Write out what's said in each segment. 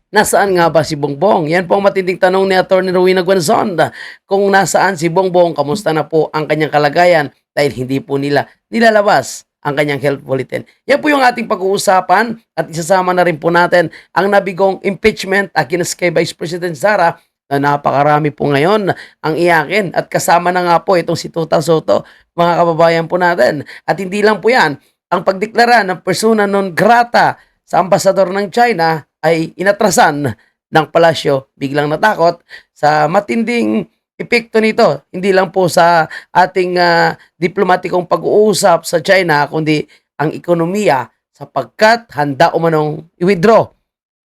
Nasaan nga ba si Bongbong? Yan po ang matinding tanong ni Atty. Rowena Guanzon. Kung nasaan si Bongbong, kamusta na po ang kanyang kalagayan dahil hindi po nila nilalabas ang kanyang health bulletin. Yan po yung ating pag-uusapan at isasama na rin po natin ang nabigong impeachment against kay Vice President Sara na napakarami po ngayon ang iyakin at kasama na nga po itong si Tuta Soto, mga kababayan po natin. At hindi lang po yan, ang pagdeklara ng persona non grata sa ambasador ng China ay inatrasan ng palasyo. Biglang natakot sa matinding epekto nito. Hindi lang po sa ating diplomatikong pag-uusap sa China, kundi ang ekonomiya sapagkat handa umanong i-withdraw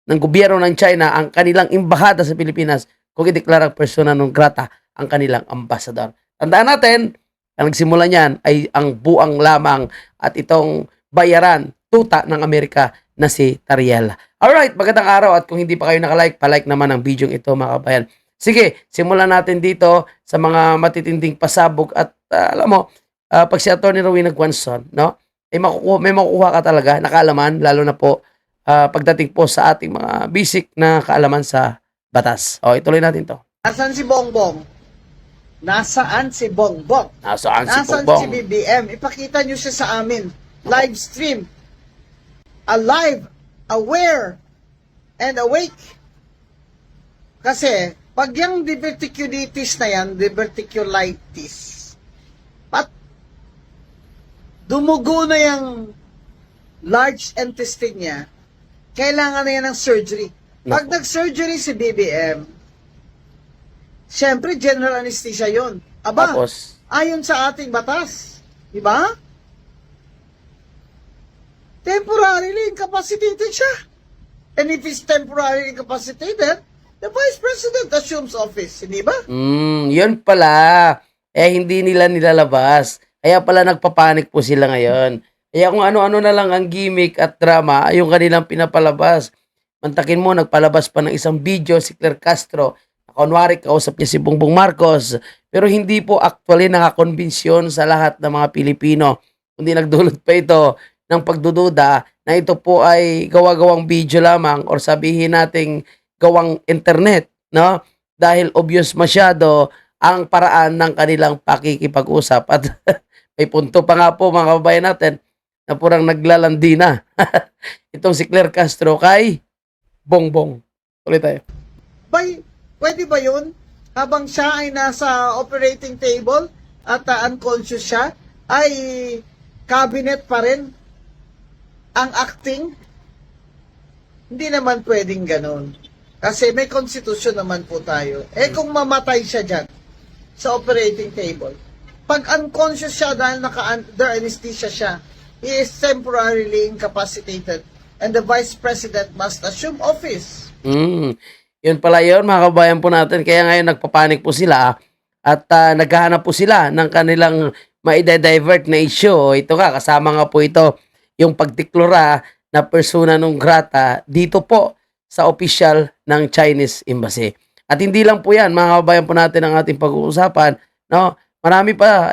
ng gobyerno ng China ang kanilang embahada sa Pilipinas kung ideklarang persona non grata ang kanilang ambasador. Tandaan natin, ang nagsimula niyan ay ang buang lamang at itong bayaran, tuta ng Amerika na si Tariela. Alright, magandang araw at kung hindi pa kayo nakalike, palike naman ang video ito mga kabayan. Sige, simulan natin dito sa mga matitinding pasabog at alam mo, pag si Atty. Rowena Guanzon, no? May makukuha ka talaga na kaalaman, lalo na po pagdating po sa ating mga basic na kaalaman sa batas. O, ituloy natin to. Nasaan si Bongbong? Nasaan si Bongbong? Nasaan si Nasaan Bongbong? si BBM? Ipakita nyo siya sa amin. Live stream. Alive, aware, and awake. Kasi, pag yung diverticulitis na yan, diverticulitis, dumugo na yung large intestine niya, kailangan na yan ng surgery. Pag nag-surgery si BBM, siyempre, general anesthesia yon. Aba, Tapos, ayon sa ating batas, di ba? Temporarily incapacitated siya. And if he's temporarily incapacitated, the Vice President assumes office, hindi ba? yun pala. Hindi nila nilalabas. Kaya pala nagpapanik po sila ngayon. Kaya kung ano-ano na lang ang gimmick at drama, yung kanilang pinapalabas. Mantakin mo, nagpalabas pa ng isang video si Claire Castro. Kunwari, kausap niya si Bongbong Marcos. Pero hindi po actually nakakonbinsyon sa lahat ng mga Pilipino. Kundi nagdulot pa ito ng pagdududa na ito po ay gawa-gawang video lamang or sabihin nating gawang internet, no? Dahil obvious masyado ang paraan ng kanilang pakikipag-usap. At may punto pa nga po mga kababayan natin na purang naglalandi na itong si Claire Castro kay Bongbong. Tuloy tayo. Pwede ba yun? Habang siya ay nasa operating table at unconscious siya, ay cabinet pa rin ang acting? Hindi naman pwedeng ganun. Kasi may constitution naman po tayo. Kung mamatay siya dyan sa operating table, pag unconscious siya dahil naka-under anesthesia siya, he is temporarily incapacitated and the Vice President must assume office. Yun pala yun mga kabayan po natin. Kaya ngayon nagpapanik po sila at naghahanap po sila ng kanilang maide-divert na issue. Ito nga, kasama nga po ito yung pagdeklara na persona non grata dito po sa official ng Chinese Embassy. At hindi lang po yan, mga kabayan po natin ang ating pag-uusapan. No? Marami pa,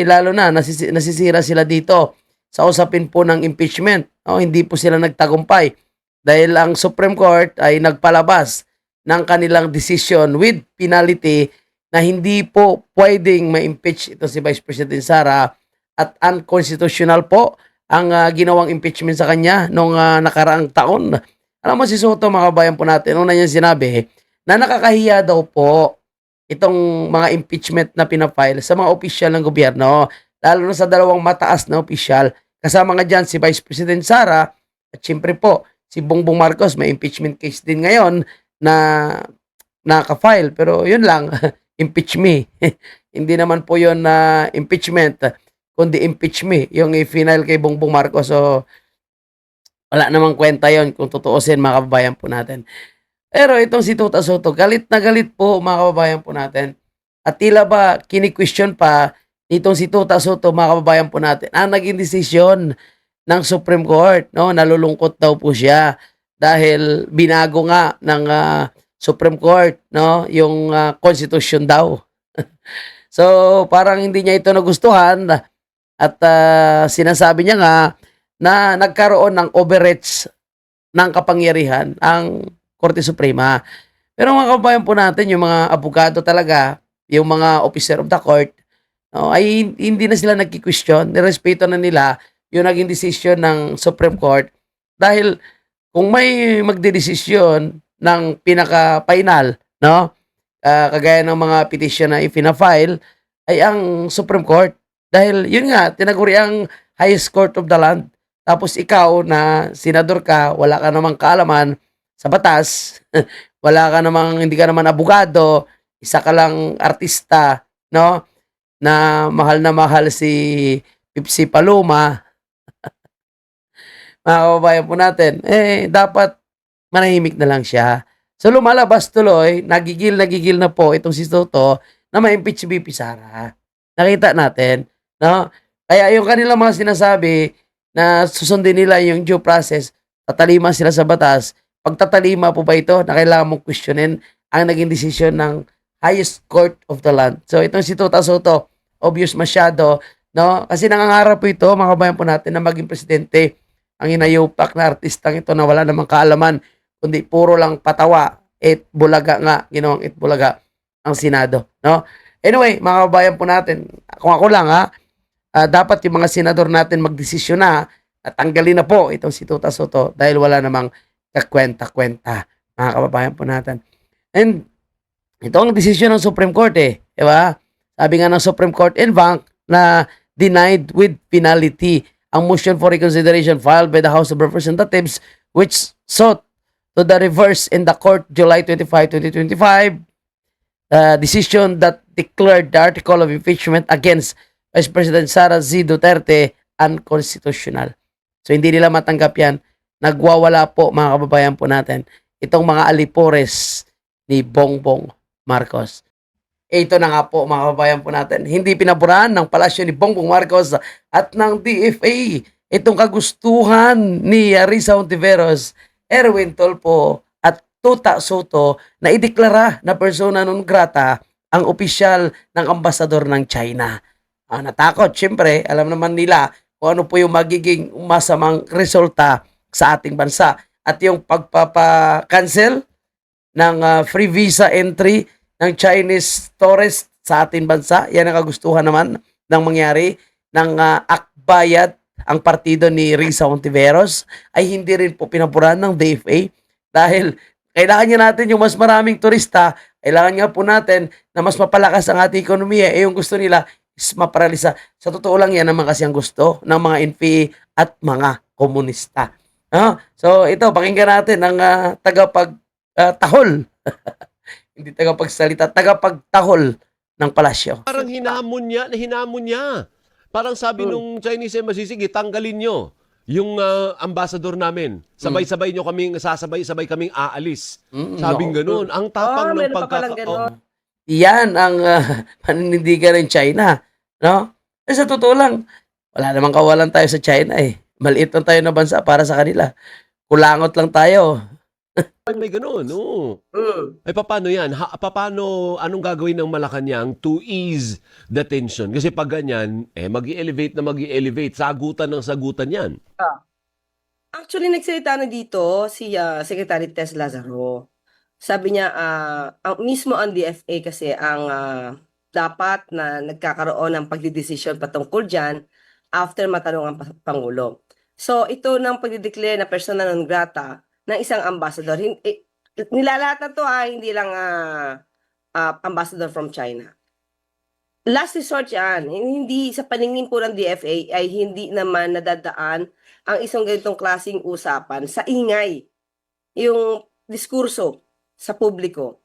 lalo na nasisira sila dito sa usapin po ng impeachment. No? Hindi po sila nagtagumpay dahil ang Supreme Court ay nagpalabas ng kanilang decision with penalty na hindi po pwedeng ma-impeach ito si Vice President Sara at unconstitutional po ang ginawang impeachment sa kanya noong nakaraang taon. Alam mo si Soto, mga kabayan po natin, una niya sinabi na nakakahiya daw po itong mga impeachment na pinafile sa mga opisyal ng gobyerno, lalo na sa dalawang mataas na opisyal. Kasama nga dyan si Vice President Sara at siyempre po si Bongbong Marcos. May impeachment case din ngayon na naka-file. Pero yun lang, impeach me. Hindi naman po yun na impeachment, kundi impeach me, yung i-final kay Bongbong Marcos. So, wala namang kwenta yon kung tutuusin mga kababayan po natin. Pero itong si Tuta Soto, galit na galit po mga kababayan po natin. At tila ba kini-question pa itong si Tuta Soto, mga kababayan po natin, ang naging desisyon ng Supreme Court. No? Nalulungkot daw po siya dahil binago nga ng Supreme Court, no, yung constitution daw. So, parang hindi niya ito nagustuhan at sinasabi niya nga na nagkaroon ng overreach ng kapangyarihan ang Korte Suprema. Pero mga kababayan po natin, yung mga abogado talaga, yung mga officer of the court, no, ay hindi na sila nagki-question, nirespeto na nila yung naging decision ng Supreme Court dahil kung may magdedesisyon ng pinaka-final, no, kagaya ng mga petition na ipina-file, ay ang Supreme Court. Dahil yun nga, tinaguri ang highest court of the land. Tapos ikaw na senador ka, wala ka namang kaalaman sa batas, wala ka namang, hindi ka naman abogado, isa ka lang artista, no, na mahal si Pipsi Paloma, mga kababayan po natin, dapat manahimik na lang siya. So lumalabas tuloy, nagigil na po itong si Soto na ma-impeach si BP Sara. Nakita natin, no? Kaya yung kanilang mga sinasabi na susundin nila yung due process, tatalima sila sa batas. Pag tatalima po ba ito na kailangan mong questionin ang naging desisyon ng highest court of the land. So itong si Tota Soto, obvious masyado, no? Kasi nangangarap po ito, mga kabayan po natin, na maging presidente. Ang inayupak na artistang ito na wala namang kaalaman, kundi puro lang patawa, bulaga nga, ginawang bulaga ang Senado, no? Anyway, mga kabayan po natin, kung ako lang dapat yung mga senador natin magdesisyon na tanggalin na po itong si Tota Soto dahil wala namang kakwenta-kwenta, mga kababayan po natin. And ito ang desisyon ng Supreme Court di ba? Sabi nga ng Supreme Court en banc na denied with penalty ang motion for reconsideration filed by the House of Representatives which sought to the reverse in the court July 25, 2025 decision that declared the article of impeachment against Vice President Sara Z. Duterte unconstitutional. So hindi nila matanggap yan. Nagwawala po, mga kababayan po natin, itong mga alipores ni Bongbong Marcos. Ito na nga po, mga kababayan po natin, hindi pinaburahan ng palasyo ni Bongbong Marcos at ng DFA itong kagustuhan ni Risa Hontiveros, Erwin Tulfo at Tota Soto na ideklara na persona non grata ang opisyal ng ambasador ng China. Natakot, syempre, alam naman nila kung ano po yung magiging masamang resulta sa ating bansa. At yung pagpapa-cancel ng free visa entry ng Chinese tourist sa ating bansa, yan ang kagustuhan naman ng mangyari ng akbayad ang partido ni Risa Hontiveros ay hindi rin po pinapuran ng DFA dahil kailangan niya natin yung mas maraming turista, kailangan nga po natin na mas mapalakas ang ating ekonomiya, yung gusto nila is maparalisa. Sa totoo lang yan naman kasi ang gusto ng mga NPA at mga komunista. So ito, pakinggan natin ang tagapagtahol. Hindi tagapagsalita, tagapagtahol ng palasyo. Parang hinamon niya. Parang sabi nung Chinese Embassy, sige, tanggalin nyo yung ambassador namin. Sabay-sabay nyo kaming, sasabay-sabay kaming aalis. Sabing ganun. Ang tapang ng pagkakataon. Yan ang paninindigan ng China, no? Sa totoo lang, wala namang kawalan tayo sa China Maliit lang tayo na bansa para sa kanila. Kulangot lang tayo. May ganun, oo. Ay, paano yan? Paano, anong gagawin ng Malacanang to ease the tension? Kasi pag ganyan, mag-i-elevate. Sagutan ng sagutan yan. Actually, nagsalita na dito si Secretary Tess Lazaro. Sabi niya, mismo ang DFA kasi ang dapat na nagkakaroon ng pagdidesisyon patungkol dyan after matanong ang Pangulo. So, ito ng pagdideclare na persona non grata ng isang ambassador. Nilalahat na to hindi lang ambassador from China. Last resort yan. Hindi sa paningin po ng DFA ay hindi naman nadadaan ang isang ganitong klaseng usapan sa ingay. Yung diskurso sa publiko.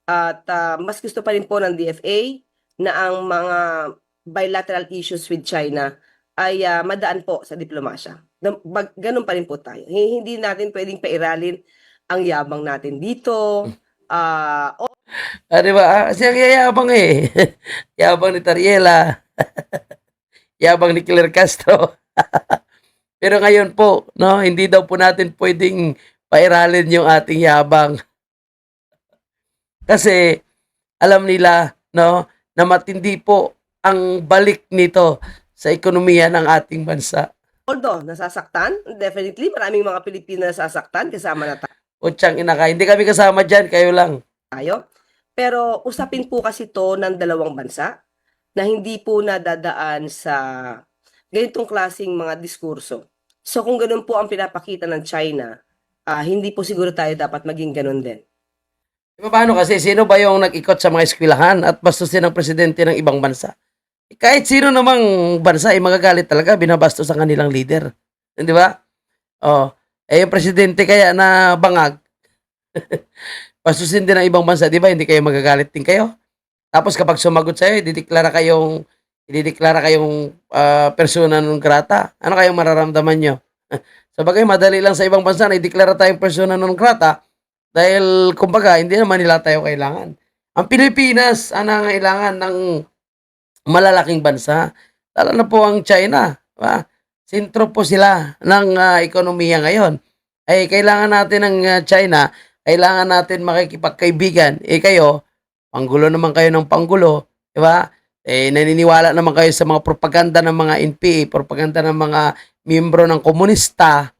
At mas gusto pa rin po ng DFA na ang mga bilateral issues with China ay madaan po sa diplomasya. Ganun pa rin po tayo. Hindi natin pwedeng pairalin ang yabang natin dito. Di ba? Kasi ang yayabang Yabang ni Tariela. Yabang ni Claire Castro. Pero ngayon po, no, hindi daw po natin pwedeng pairalin yung ating yabang. Kasi alam nila, no, na matindi po ang balik nito sa ekonomiya ng ating bansa. Although nasasaktan, definitely maraming mga Pilipino nasasaktan kasama na tayo. Putsang ina ka, hindi kami kasama diyan, kayo lang. tayo. Pero usapin po kasi 'to ng dalawang bansa na hindi po nadadaan sa ganitong klaseng mga diskurso. So kung gano'n po ang pinapakita ng China, hindi po siguro tayo dapat maging gano'n din. Paano kasi, sino ba yung nag-ikot sa mga eskwelahan at bastusin ng presidente ng ibang bansa? Kahit sino namang bansa, magagalit talaga, binabastos ang kanilang leader. Di ba? Oh, yung presidente kaya na bangag, bastusin din ng ibang bansa, di ba? Hindi kayo magagalit din kayo? Tapos kapag sumagot sa'yo, idideklara kayong persona non grata. Ano kayong mararamdaman nyo? Sabagay, madali lang sa ibang bansa na ideklara tayong persona non grata dahil kumbaga, hindi naman nila tayo kailangan. Ang Pilipinas ang nangangailangan ng malalaking bansa. Lalo na po ang China. Diba? Sentro po sila ng ekonomiya ngayon. Ay kailangan natin ng China, kailangan natin makikipagkaibigan. Kayo, panggulo naman kayo ng panggulo, di ba? Naniniwala naman kayo sa mga propaganda ng mga NPA, propaganda ng mga miyembro ng komunista.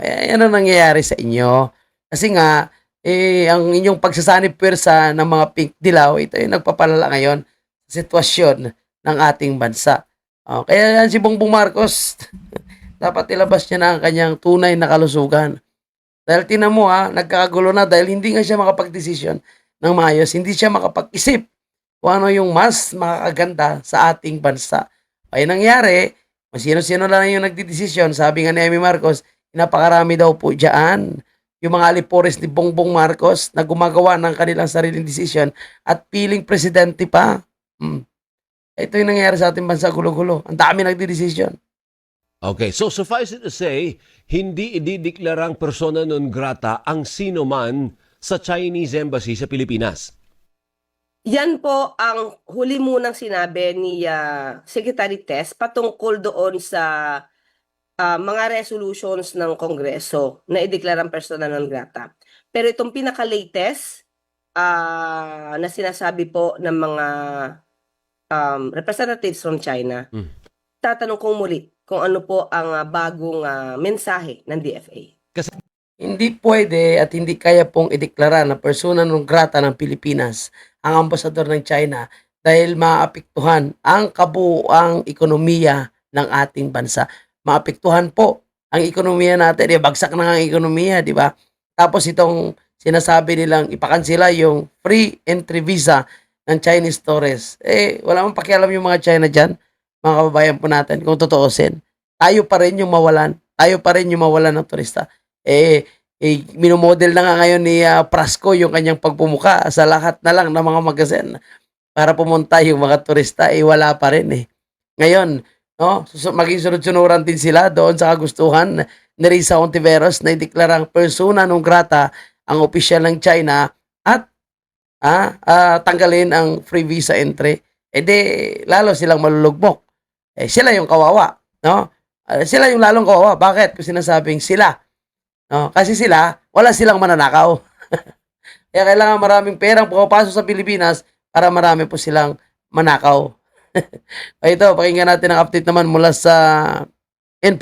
Yan ang nangyayari sa inyo. Kasi nga, ang inyong pagsasanib pwersa ng mga pink dilaw, ito yung nagpapalala ngayon sa sitwasyon ng ating bansa. Kaya yan si Bongbong Marcos, dapat ilabas niya na ang kanyang tunay na kalusugan. Dahil tinan mo nagkakagulo na dahil hindi nga siya makapag-desisyon ng maayos, hindi siya makapag-isip kung ano yung mas makakaganda sa ating bansa. Ay nangyari, sino-sino lang yung nagdidesisyon, sabi nga ni Amy Marcos, napakarami daw po dyan yung mga alipores ni Bongbong Marcos na gumagawa ng kanilang sariling desisyon at piling presidente pa. Ito yung nangyayari sa ating bansa, gulo-gulo. Ang dami nagdidesisyon. Okay, so suffice it to say, hindi idideklarang persona non grata ang sino man sa Chinese Embassy sa Pilipinas. Yan po ang huli munang sinabi ni Secretary Tess patungkol doon sa mga resolutions ng Kongreso na ideklarang persona non grata. Pero itong pinaka-latest na sinasabi po ng mga representatives from China, tatanong kong muli kung ano po ang bagong mensahe ng DFA. Hindi pwede at hindi kaya pong ideklara na persona non grata ng Pilipinas ang ambasador ng China dahil maapektuhan ang kabuuang ekonomiya ng ating bansa. Maapektuhan po ang ekonomiya natin. Bagsak na ang ekonomiya, di ba? Tapos itong sinasabi nilang ipakansela yung free entry visa ng Chinese tourists. Wala mang pakialam yung mga China dyan, mga kababayan po natin, kung totoosin. Tayo pa rin yung mawalan. Tayo pa rin yung mawalan ng turista. Minomodel na nga ngayon ni Prasco yung kanyang pagpumuka sa lahat na lang ng mga magazine para pumunta yung mga turista, wala pa rin Ngayon, no, maging sunod-sunuran din sila doon sa kagustuhan ni Risa Hontiveros na ideklarang persona non grata ang opisyal ng China at tanggalin ang free visa entry. Lalo silang malulugbok. Sila yung kawawa, no? Sila yung lalong kawawa. Bakit? Kasi sinasabing sila. No? Kasi wala silang mananakaw. Kaya kailangan maraming perang pumapasok sa Pilipinas para marami po silang manakaw. Ito, pakinggan natin ang update naman mula sa N+.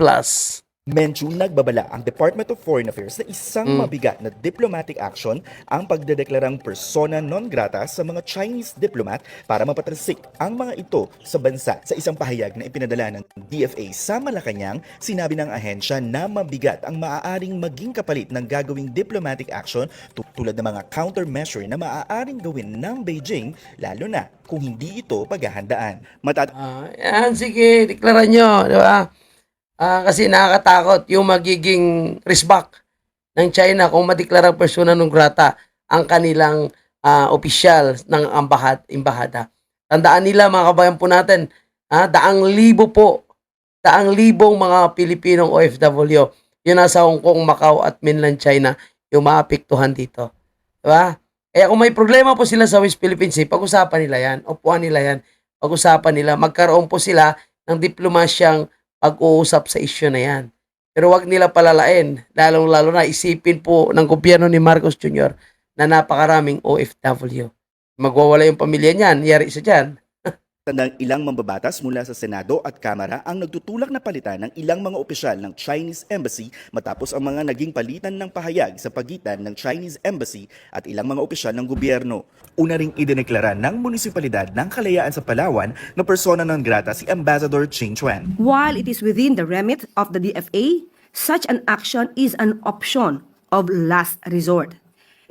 Medyo nagbabala ang Department of Foreign Affairs na isang mabigat na diplomatic action ang pagdedeklarang persona non grata sa mga Chinese diplomat para mapatalsik ang mga ito sa bansa. Sa isang pahayag na ipinadala ng DFA sa Malacanang, sinabi ng ahensya na mabigat ang maaaring maging kapalit ng gagawing diplomatic action tulad ng mga countermeasure na maaaring gawin ng Beijing, lalo na kung hindi ito paghahandaan. Yan, sige, deklara nyo, di ba? Kasi nakakatakot yung magiging risbak ng China kung madeklarang persona non grata ang kanilang opisyal ng embahada. Tandaan nila mga kabayan po natin, daang libong mga Pilipinong OFW yung nasa Hong Kong, Macau at mainland China yung maapektuhan dito. Diba? Kaya kung may problema po sila sa West Philippine Sea, pag-usapan nila yan, upuan nila yan, pag-usapan nila, magkaroon po sila ng diplomasyang pag-uusap sa isyu na yan. Pero wag nila palalain, lalong-lalo na isipin po ng gobyerno ni Marcos Jr. na napakaraming OFW. Magwawala yung pamilya niyan, yari isa dyan. Tandang ilang mambabatas mula sa Senado at Kamara ang nagtutulak na palitan ng ilang mga opisyal ng Chinese Embassy matapos ang mga naging palitan ng pahayag sa pagitan ng Chinese Embassy at ilang mga opisyal ng gobyerno. Una ring idineklara ng munisipalidad ng Kalayaan sa Palawan na persona non grata si Ambassador Ching Chuan. While it is within the remit of the DFA, such an action is an option of last resort,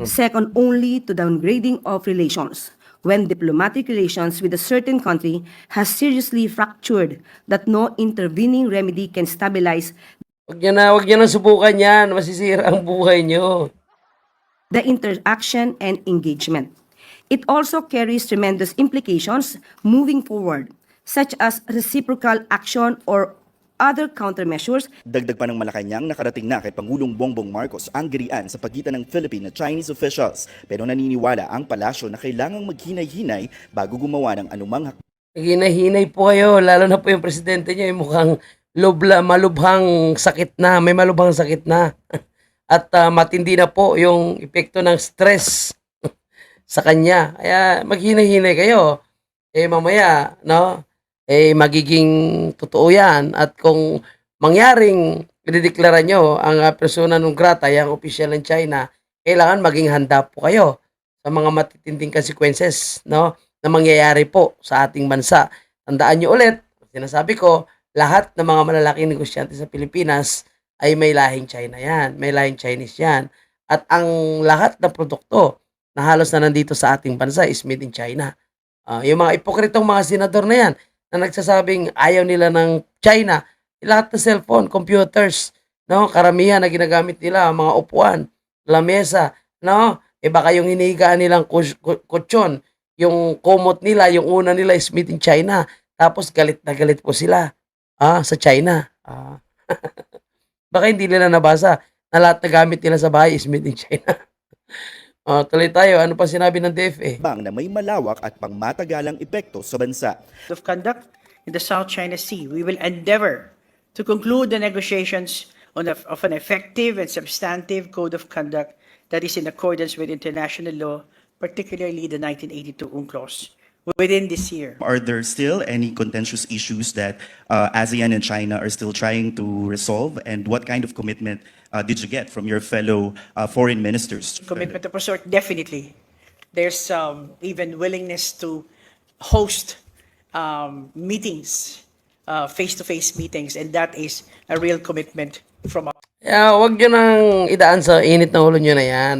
second only to downgrading of relations. When diplomatic relations with a certain country has seriously fractured that no intervening remedy can stabilize Wag niyo na subukan yan. Masisira ang buhay niyo. the interaction and engagement. It also carries tremendous implications moving forward, such as reciprocal action or other countermeasures. Dagdag pa ng Malacanang, nakarating na kay Pangulong Bongbong Marcos ang girian sa pagitan ng Philippine at Chinese officials. Pero naniniwala ang palasyo na kailangang maghinay-hinay bago gumawa ng anumang Hinahinay po kayo, lalo na po yung presidente niyo, yung mukhang malubhang sakit na, may malubhang sakit na. At matindi na po yung epekto ng stress sa kanya. Kaya maghinay-hinay kayo. Mamaya, no? Magiging totoo yan. At kung mangyaring idedeklara nyo ang persona non grata, yung opisyal ng China, kailangan maging handa po kayo sa mga matitinding consequences, no, na mangyayari po sa ating bansa. Tandaan nyo ulit, sinasabi ko, lahat ng mga malalaking negosyante sa Pilipinas ay may lahing China yan, may lahing Chinese yan. At ang lahat ng produkto na halos na nandito sa ating bansa is made in China. Yung mga ipokritong mga senador na yan, na nagsasabing ayaw nila ng China, lahat ng cellphone, computers, no, karamihan na ginagamit nila, mga upuan, lamesa, no, baka yung hinihigaan nilang kutsyon, yung komot nila, yung una nila is made in China, tapos galit na galit po sila sa China. Baka hindi nila nabasa na lahat na gamit nila sa bahay is made in China. Tuloy tayo, ano pa sinabi ng DFA? bang na may malawak at pangmatagalang epekto sa bansa. Of conduct in the South China Sea. We will endeavor to conclude the negotiations of an effective and substantive code of conduct that is in accordance with international law, particularly the 1982 UNCLOS, within this year. Are there still any contentious issues that ASEAN and China are still trying to resolve? And what kind of commitment did you get from your fellow foreign ministers? Commitment of a sort, definitely. There's even willingness to host meetings, face-to-face meetings, and that is a real commitment from our Wag nyo nang idaan sa init ng ulo nyo na yan.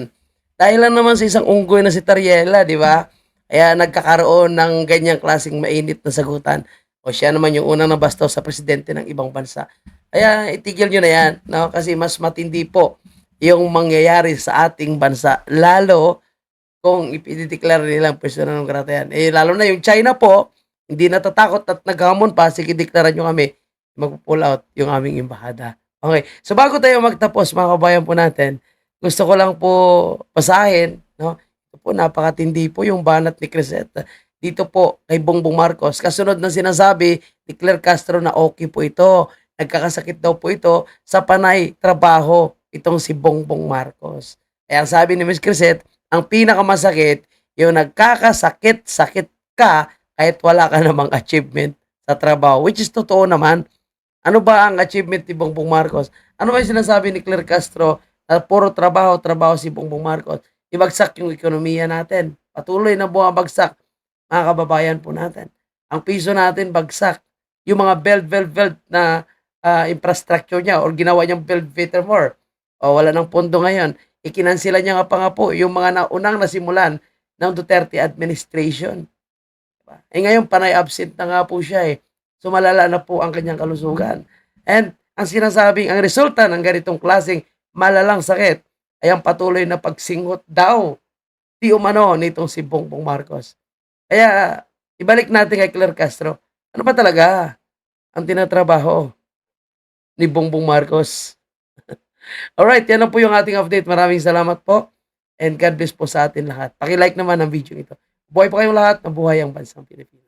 Dahil lang naman sa isang unggoy na si Tariela, di ba? Kaya nagkakaroon ng ganyang klaseng mainit na sagutan. O siya naman yung unang nabastos sa presidente ng ibang bansa. Kaya itigil nyo na yan, no? Kasi mas matindi po yung mangyayari sa ating bansa. Lalo kung ipidideklara nilang persona non grata yan. Lalo na yung China po, hindi natatakot at naghamon pa, sige deklara nyo kami, mag-pull out yung aming embahada. Okay, so bago tayo magtapos, mga kabayan po natin, gusto ko lang po basahin, no? Ito po, napakatindi po yung banat ni Crisette. Dito po kay Bongbong Marcos. Kasunod ng sinasabi ni Claire Castro na okay po ito. Nagkakasakit daw po ito sa panay trabaho itong si Bongbong Marcos. Kaya ang sabi ni Ms. Crisette, ang pinakamasakit, yung nagkakasakit-sakit ka kahit wala ka namang achievement sa trabaho. Which is totoo naman. Ano ba ang achievement ni Bongbong Marcos? Ano ba yung sinasabi ni Claire Castro na puro trabaho si Bongbong Marcos? Ibagsak yung ekonomiya natin. Patuloy na bumabagsak, mga kababayan po natin. Ang piso natin bagsak. Yung mga belt na infrastructure niya or ginawa niyang build better more. O wala ng pondo ngayon. Ikinansila niya nga pa nga po yung mga naunang nasimulan ng Duterte administration. Diba? Ngayon panay absent na nga po siya eh. So malala na po ang kanyang kalusugan. And ang sinasabing, ang resulta ng ganitong klaseng malalang sakit ay ang patuloy na pagsingot daw di umano nitong si Bongbong Marcos. Kaya ibalik natin kay Claire Castro. Ano ba talaga ang tinatrabaho ni Bongbong Marcos? Alright, yan na po yung ating update. Maraming salamat po. And God bless po sa atin lahat. Paki-like naman ang video ito. Buhay po kayong lahat. Mabuhay ang bansang Pilipinas.